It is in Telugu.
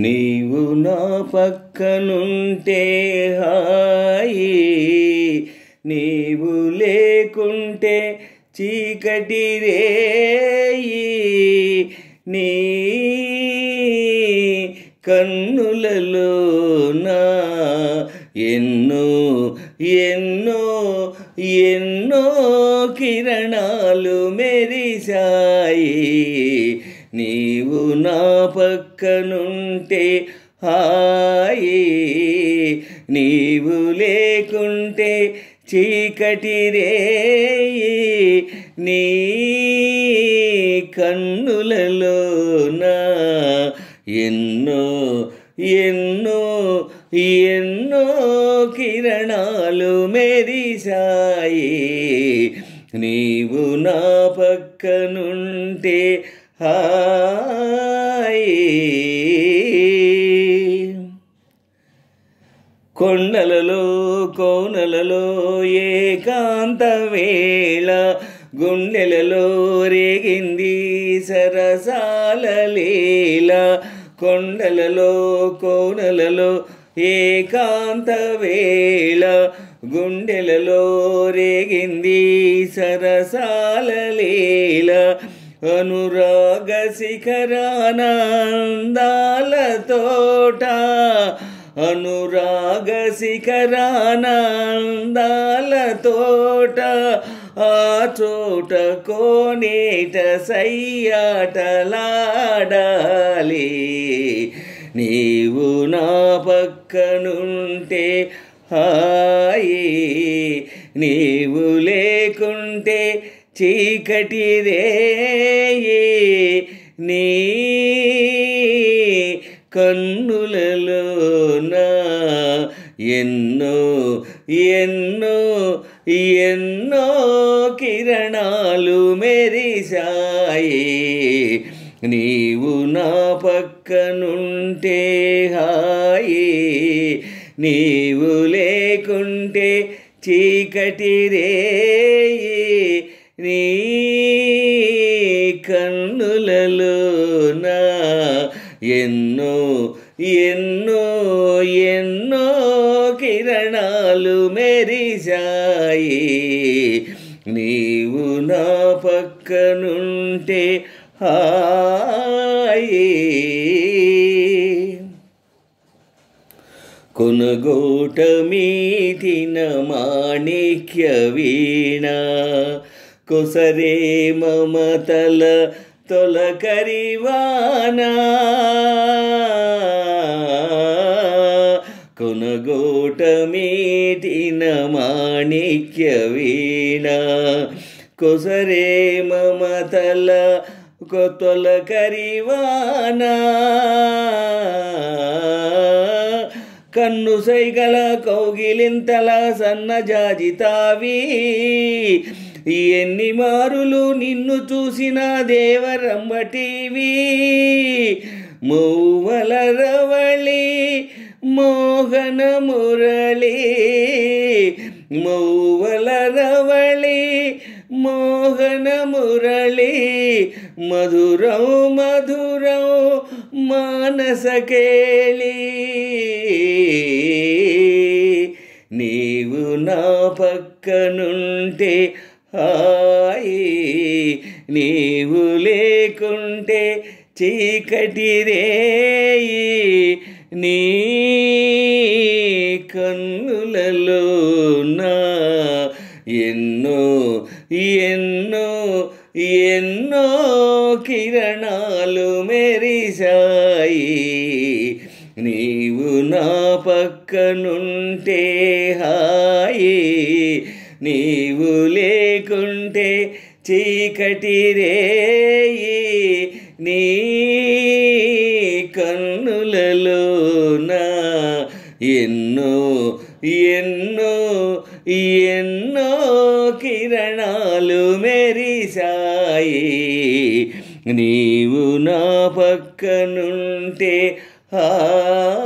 నీవు నా పక్కనుంటే హాయి, నీవు లేకుంటే చీకటి రేయి. నీ కన్నులలో నా ఎన్నో ఎన్నో ఎన్నో కిరణాలు మెరిశాయి. నీవు నా పక్కనుంటే హాయి, నీవు లేకుంటే చీకటి రేయి. నీ కన్నులలో నా ఎన్నో ఎన్నో ఎన్నో కిరణాలు మెరిశాయి. నీవు నా పక్కనుంటే హాయి. కొండలలో కోనలలో ఏకాంత వేళ, గుండెలలో రేగింది సరసాల లీల. కొండలలో కోనలలో ఏకాంత వేళ, గుండెలలో రేగింది సరసాల లీల. అనురాగ శిఖరాన అందాల తోట, అనురాగ శిఖరాన అందాల తోట. ఆ చోట కోనేట సయ్యాటలాడాలి. నీవు నా పక్కనుంటే హాయి, నీవు లేకుంటే చీకటి రేయి. నీ కన్నులలో నా ఎన్నో ఎన్నో ఎన్నో కిరణాలు మెరిశాయి. నీవు నా పక్కనుంటే హాయి, నీవు లేకుంటే చీకటి రేయి. నీ కన్నులలో నా ఎన్నో ఎన్నో ఎన్నో కిరణాలు మెరిశాయి. నీవు నా పక్కనుంటే హాయి. కొనగోట మీటిన మాణిక్య వీణ, కొసరే మమతల తొలకరివాన. కొనగోట మీటిన మాణిక్య వీణ, కొసరే మమతల తొలకరివాన. కన్ను సైగల కౌగిలింతల సన్నజాజితావి, ఎన్ని మారులు నిన్ను చూసిన దేవరంబటివి. మౌవల రవళి మోహన మురళి, మౌవల రవళి మోహన మురళి. మధురం మధురం మానస కేళి. నీవు నా పక్కనుంటే హాయి, నీవు లేకుంటే చీకటి రేయి. నీ కన్నులలో నా ఎన్నో ఎన్నో ఎన్నో కిరణాలు మెరిశాయి. నీవు నా పక్కనుంటే హాయి, నీవు లేకుంటే చీకటి రేయి. నీ కన్నులలో నా ఎన్నో ఎన్నో ఎన్నో కిరణాలు మెరిశాయి. నీవు నా పక్కనుంటే హాయి.